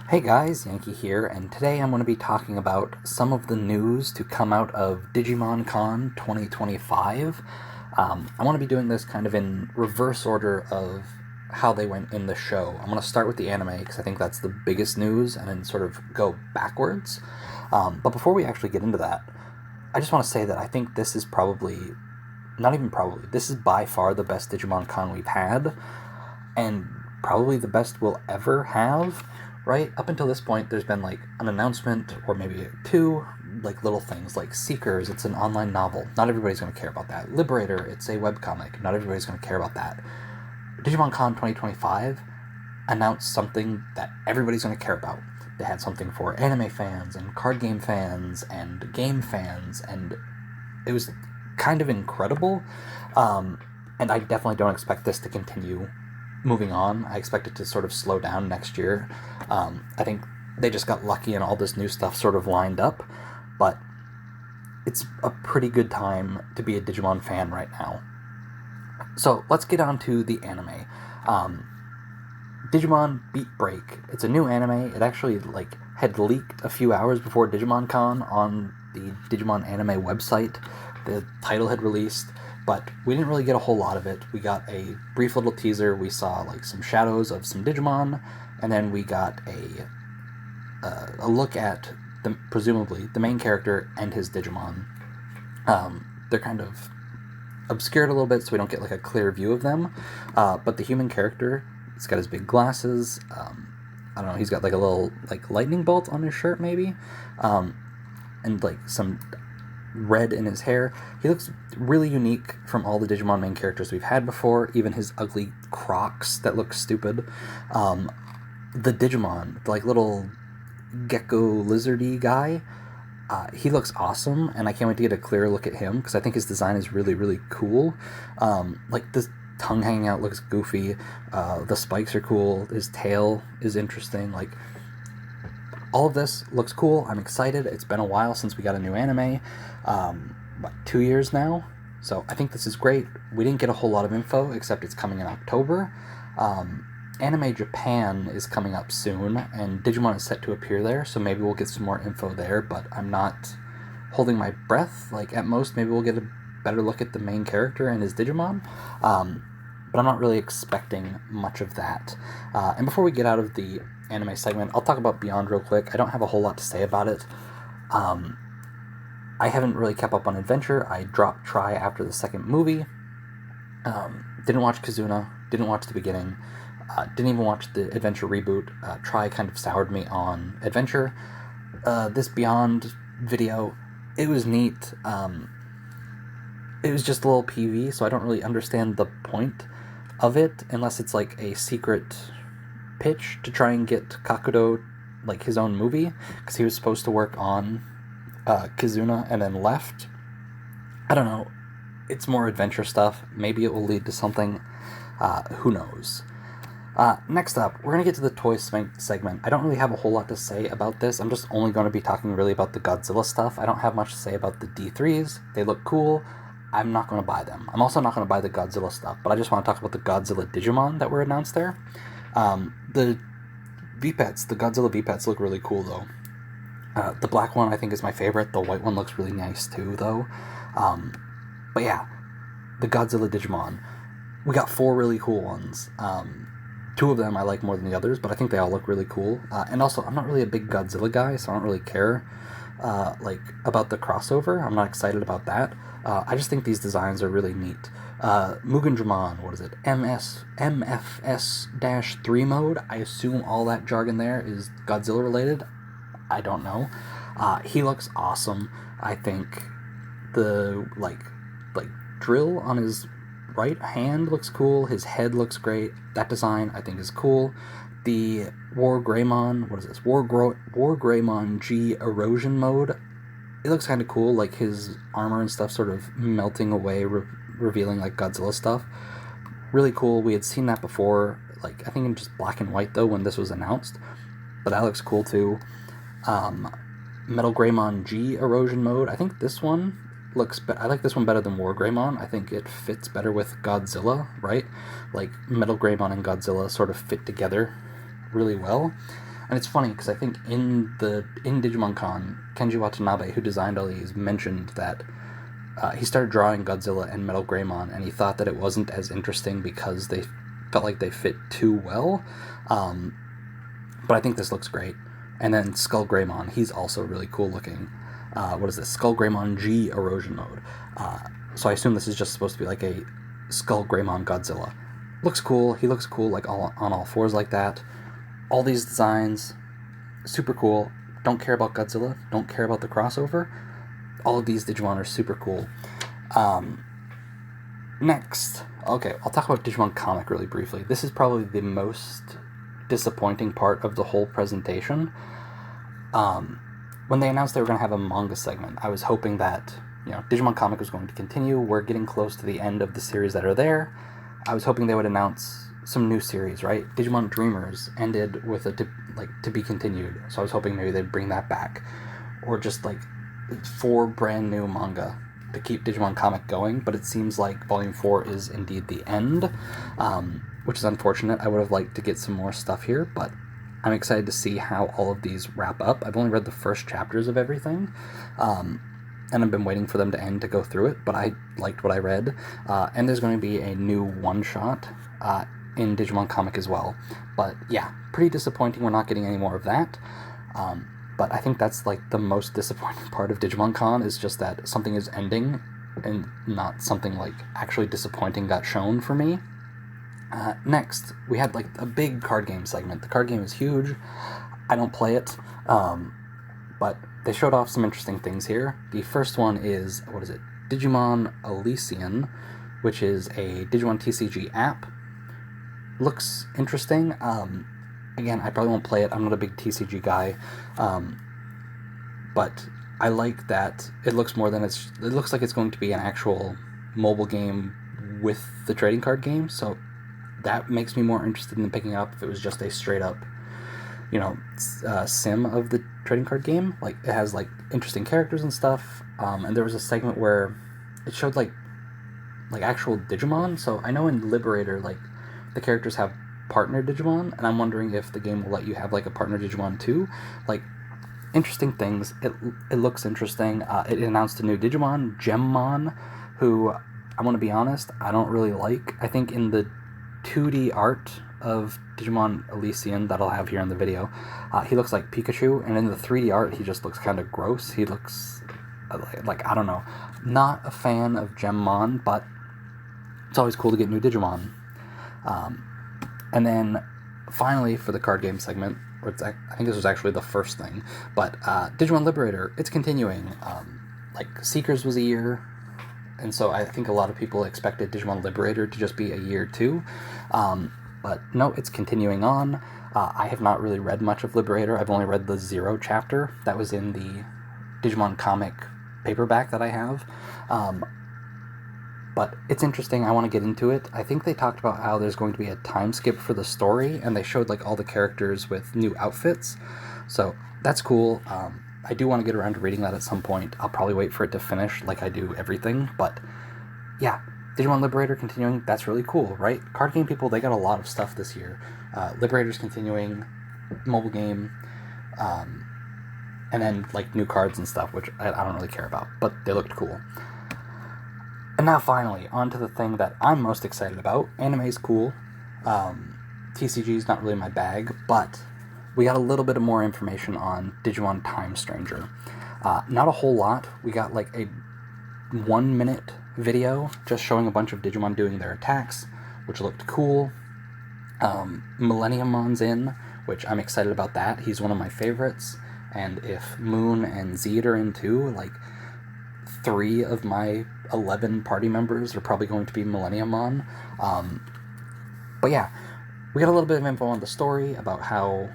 Hey guys, Yankee here, and today I'm going to be talking about some of the news to come out of Digimon Con 2025. I want to be doing this kind of in reverse order of how they went in the show. I'm going to start with the anime because I think that's the biggest news, and then sort of go backwards. But before we actually get into that, I just want to say that I think this is probably, not even probably, this is by far the best Digimon Con we've had, and probably the best we'll ever have, right? Up until this point, there's been like an announcement or maybe two, like little things like Seekers, it's an online novel. Not everybody's going to care about that. Liberator, it's a webcomic. Not everybody's going to care about that. Digimon Con 2025 announced something that everybody's going to care about. They had something for anime fans and card game fans and game fans, and it was kind of incredible. And I definitely don't expect this to continue moving on. I expect it to sort of slow down next year. I think they just got lucky and all this new stuff sort of lined up, but it's a pretty good time to be a Digimon fan right now. So let's get on to the anime. Digimon Beatbreak. It's a new anime. It actually had leaked a few hours before Digimon Con on the Digimon anime website. The title had released, but we didn't really get a whole lot of it. We got a brief little teaser. We saw some shadows of some Digimon, and then we got a look at presumably the main character and his Digimon. They're kind of obscured a little bit, so we don't get a clear view of them. But the human character, he's got his big glasses. I don't know. He's got a little lightning bolt on his shirt, maybe, and some red in his hair. He looks really unique from all the Digimon main characters we've had before, even his ugly Crocs that look stupid. The Digimon, the little gecko lizardy guy, he looks awesome, and I can't wait to get a clearer look at him because I think his design is really, really cool. The tongue hanging out looks goofy. The spikes are cool. His tail is interesting. All of this looks cool. I'm excited. It's been a while since we got a new anime. 2 years now. So I think this is great. We didn't get a whole lot of info, except it's coming in October. Anime Japan is coming up soon, and Digimon is set to appear there, so maybe we'll get some more info there, but I'm not holding my breath. At most, maybe we'll get a better look at the main character and his Digimon. But I'm not really expecting much of that. And before we get out of the anime segment, I'll talk about Beyond real quick. I don't have a whole lot to say about it. I haven't really kept up on Adventure. I dropped Try after the second movie. Didn't watch Kazuna. Didn't watch the beginning. Didn't even watch the Adventure reboot. Try kind of soured me on Adventure. This Beyond video, it was neat. It was just a little PV, so I don't really understand the point of it, unless it's a secret pitch to try and get Kakudo his own movie, because he was supposed to work on Kizuna and then left. I don't know. It's more adventure stuff. Maybe it will lead to something. Who knows? Next up, we're going to get to the toy segment. I don't really have a whole lot to say about this. I'm just only going to be talking really about the Godzilla stuff. I don't have much to say about the D3s. They look cool. I'm not going to buy them. I'm also not going to buy the Godzilla stuff, but I just want to talk about the Godzilla Digimon that were announced there. The V-Pets, the Godzilla V-Pets look really cool, though. The black one, I think, is my favorite. The white one looks really nice, too, though. But yeah, the Godzilla Digimon. We got 4 really cool ones. 2 of them I like more than the others, but I think they all look really cool. And also, I'm not really a big Godzilla guy, so I don't really care about the crossover. I'm not excited about that. I just think these designs are really neat. Mugen Dramon, what is it? MFS-3 mode. I assume all that jargon there is Godzilla related. I don't know. He looks awesome. I think the drill on his right hand looks cool. His head looks great. That design I think is cool. The War Greymon, what is this? War Greymon G erosion mode. It looks kind of cool, his armor and stuff sort of melting away, revealing Godzilla stuff. Really cool. We had seen that before, I think in just black and white though when this was announced, but that looks cool too. Metal Greymon G erosion mode. I think this one I like this one better than War Greymon. I think it fits better with Godzilla, right? Metal Greymon and Godzilla sort of fit together really well. And it's funny because I think in Digimon Con, Kenji Watanabe, who designed all these, mentioned that he started drawing Godzilla and Metal Greymon, and he thought that it wasn't as interesting because they felt like they fit too well. But I think this looks great. And then Skull Greymon, he's also really cool looking. What is this? Skull Greymon G Erosion Mode. So I assume this is just supposed to be like a Skull Greymon Godzilla. Looks cool. He looks cool like on all fours like that. All these designs, super cool. Don't care about Godzilla. Don't care about the crossover. All of these Digimon are super cool. Next, okay, I'll talk about Digimon Comic really briefly. This is probably the most disappointing part of the whole presentation. When they announced they were going to have a manga segment, I was hoping that, Digimon Comic was going to continue. We're getting close to the end of the series that are there. I was hoping they would announce some new series, right? Digimon Dreamers ended with a to be continued, so I was hoping maybe they'd bring that back, or just 4 brand new manga to keep Digimon Comic going. But it seems like Volume 4 is indeed the end, which is unfortunate. I would have liked to get some more stuff here, but I'm excited to see how all of these wrap up. I've only read the first chapters of everything, and I've been waiting for them to end to go through it, but I liked what I read. And there's going to be a new one-shot in Digimon Comic as well. But yeah, pretty disappointing we're not getting any more of that. But I think that's the most disappointing part of Digimon Con, is just that something is ending and not something actually disappointing got shown for me. Next, we had a big card game segment. The card game is huge. I don't play it, but they showed off some interesting things here. The first one is, Digimon Elysian, which is a Digimon TCG app. Looks interesting. Again, I probably won't play it. I'm not a big TCG guy, but I like that it looks more than it looks like it's going to be an actual mobile game with the trading card game, so that makes me more interested in picking up if it was just a straight up, sim of the trading card game. It has interesting characters and stuff, and there was a segment where it showed actual Digimon. So I know in Liberator the characters have partner Digimon, and I'm wondering if the game will let you have a partner Digimon too. Interesting things. It looks interesting. It announced a new Digimon, Gemmon, who, I want to be honest, I don't really like. I think in the 2D art of Digimon Elysian that I'll have here in the video, he looks like Pikachu, and in the 3D art he just looks kind of gross. He looks I don't know. Not a fan of Gemmon, but it's always cool to get new Digimon. And then finally, for the card game segment, I think this was actually the first thing, but Digimon Liberator, it's continuing. Seekers was a year, and so I think a lot of people expected Digimon Liberator to just be a year too, but no, it's continuing on. I have not really read much of Liberator. I've only read the 0 chapter that was in the Digimon comic paperback that I have, but it's interesting. I want to get into it. I think they talked about how there's going to be a time skip for the story, and they showed all the characters with new outfits, so that's cool. I do want to get around to reading that at some point. I'll probably wait for it to finish like I do everything, but yeah, Digimon Liberator continuing, that's really cool, right? Card game people, they got a lot of stuff this year. Liberator's continuing, mobile game, and then new cards and stuff, which I don't really care about, but they looked cool. And now finally, on to the thing that I'm most excited about. Anime's cool. TCG's not really my bag, but we got a little bit of more information on Digimon Time Stranger. Not a whole lot. We got a 1-minute video just showing a bunch of Digimon doing their attacks, which looked cool. Millenniumon's in, which I'm excited about that. He's one of my favorites. And if Moon and Zed are in too, 3 of my 11 party members are probably going to be Millenniumon. But yeah, we got a little bit of info on the story about how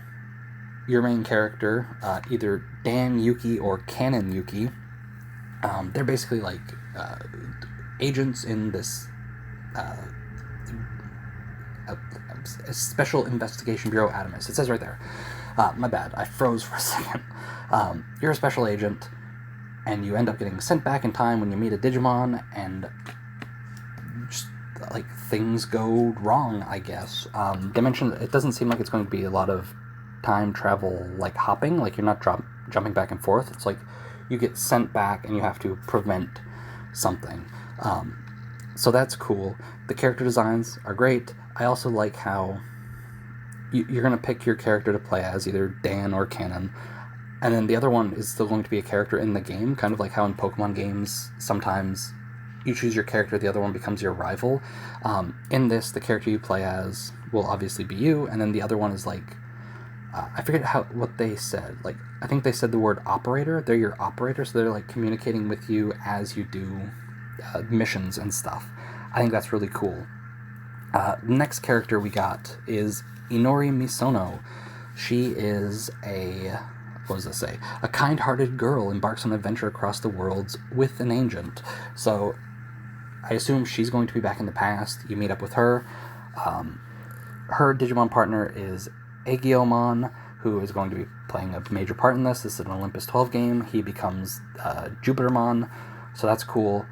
your main character, either Dan Yuki or Canon Yuki, they're basically agents in this Special Investigation Bureau Adamus. It says right there. My bad, I froze for a second. You're a special agent, and you end up getting sent back in time when you meet a Digimon, and just things go wrong, I guess. They mentioned it doesn't seem like it's going to be a lot of time travel, like hopping, like you're not jumping back and forth. It's like you get sent back and you have to prevent something. So that's cool. The character designs are great. I also like how you're going to pick your character to play as, either Dan or Canon, and then the other one is still going to be a character in the game, kind of like how in Pokemon games sometimes you choose your character, the other one becomes your rival. In this, the character you play as will obviously be you, and then the other one is like, I forget what they said. Like, I think they said the word operator. They're your operator, so they're like communicating with you as you do missions and stuff. I think that's really cool. The next character we got is Inori Misono. She is what does this say? A kind-hearted girl embarks on an adventure across the worlds with an agent. So I assume she's going to be back in the past. You meet up with her. Her Digimon partner is Aegiomon, who is going to be playing a major part in this. This is an Olympus 12 game. He becomes Jupitermon, so that's cool.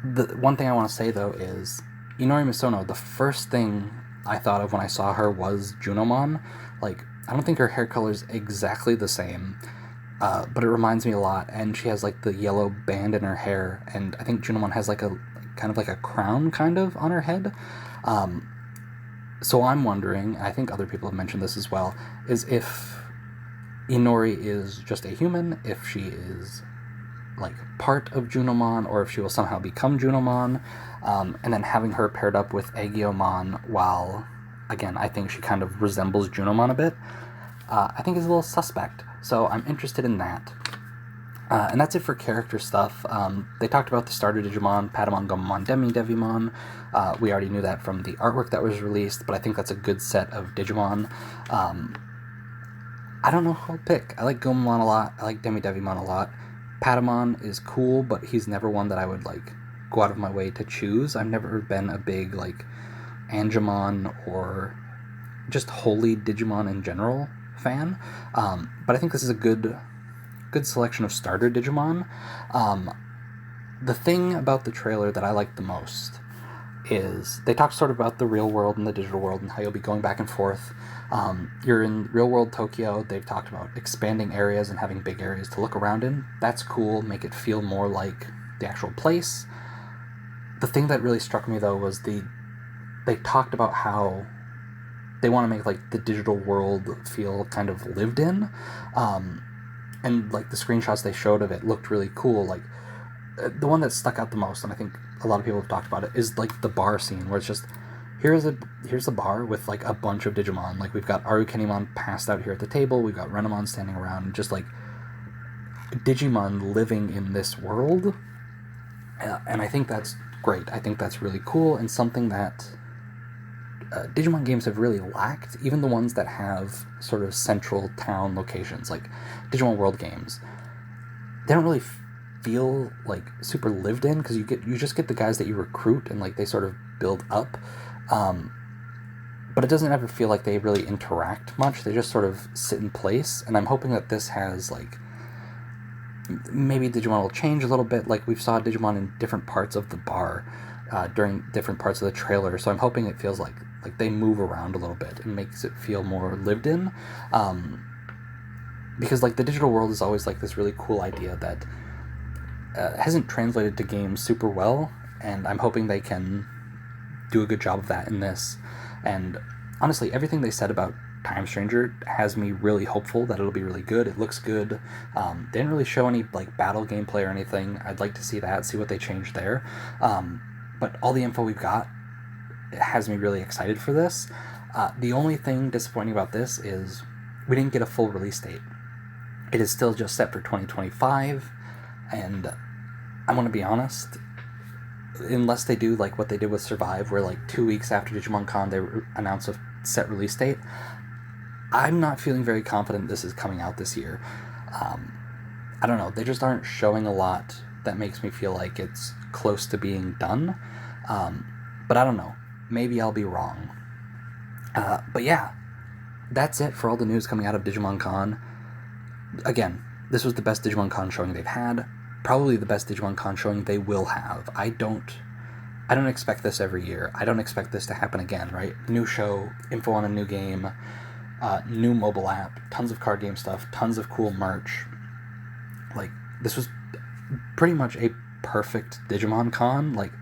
The one thing I want to say, though, is Inori Misono, the first thing I thought of when I saw her was Junomon. Like, I don't think her hair color is exactly the same, but it reminds me a lot, and she has, like, the yellow band in her hair, and I think Junomon has, like, a kind of like a crown, kind of, on her head. So I'm wondering, I think other people have mentioned this as well, is if Inori is just a human, if she is, like, part of Junomon, or if she will somehow become Junomon, and then having her paired up with Aegiomon, while, again, I think she kind of resembles Junomon a bit, I think is a little suspect. So I'm interested in that. And that's it for character stuff. They talked about the starter Digimon, Patamon, Gomamon, Devimon. We already knew that from the artwork that was released, but I think that's a good set of Digimon. I don't know who I'll pick. I like Gomamon a lot. I like Devimon a lot. Patamon is cool, but he's never one that I would, like, go out of my way to choose. I've never been a big, like, Angemon or just holy Digimon in general fan. But I think this is a good selection of starter Digimon. The thing about the trailer that I like the most is they talk sort of about the real world and the digital world and how you'll be going back and forth. You're in real world Tokyo. They've talked about expanding areas and having big areas to look around in. That's cool. Make it feel more like the actual place. The thing that really struck me, though, was they talked about how they want to make, like, the digital world feel kind of lived in. And, like, the screenshots they showed of it looked really cool. Like, the one that stuck out the most, and I think a lot of people have talked about it, is, like, the bar scene, where it's just, here's a bar with, like, a bunch of Digimon. Like, we've got Arukenimon passed out here at the table, we've got Renamon standing around, and just, like, Digimon living in this world. And I think that's great. I think that's really cool, and something that Digimon games have really lacked, even the ones that have sort of central town locations, like Digimon World games. They don't really feel, like, super lived in, because you just get the guys that you recruit, and, like, they sort of build up. But it doesn't ever feel like they really interact much. They just sort of sit in place, and I'm hoping that this has, like, maybe Digimon will change a little bit. Like, we saw Digimon in different parts of the bar during different parts of the trailer, so I'm hoping it feels like they move around a little bit and makes it feel more lived in. Because, like, the digital world is always, like, this really cool idea that hasn't translated to games super well, and I'm hoping they can do a good job of that in this. And honestly, everything they said about Time Stranger has me really hopeful that it'll be really good. It looks good. They didn't really show any, like, battle gameplay or anything. I'd like to see that, see what they changed there. But all the info we've got, it has me really excited for this. The only thing disappointing about this is we didn't get a full release date. It is still just set for 2025, and I'm going to be honest, unless they do, like, what they did with Survive, where, like, 2 weeks after Digimon Con they announce a set release date, I'm not feeling very confident this is coming out this year. I don't know, they just aren't showing a lot that makes me feel like it's close to being done. But I don't know, maybe I'll be wrong. But yeah, that's it for all the news coming out of Digimon Con. Again, this was the best Digimon Con showing they've had, probably the best Digimon Con showing they will have. I don't expect this every year. I don't expect this to happen again, right? New show, info on a new game, new mobile app, tons of card game stuff, tons of cool merch. Like, this was pretty much a perfect Digimon Con. Like,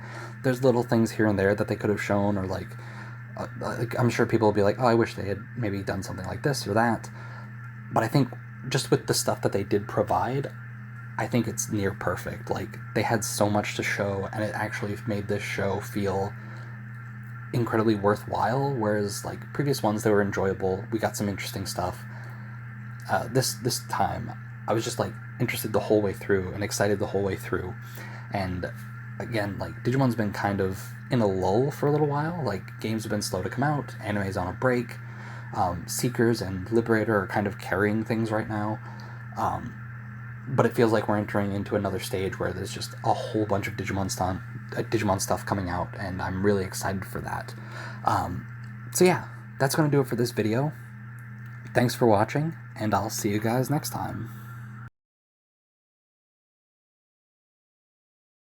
there's little things here and there that they could have shown, or like I'm sure people will be like, oh, I wish they had maybe done something like this or that. But I think just with the stuff that they did provide, I think it's near perfect. Like, they had so much to show, and it actually made this show feel incredibly worthwhile, whereas like previous ones, they were enjoyable. We got some interesting stuff. This time, I was just like interested the whole way through and excited the whole way through. And again, like, Digimon's been kind of in a lull for a little while. Like, games have been slow to come out, anime's on a break. Seekers and Liberator are kind of carrying things right now. But it feels like we're entering into another stage where there's just a whole bunch of Digimon stuff coming out, and I'm really excited for that. So yeah, that's going to do it for this video. Thanks for watching, and I'll see you guys next time.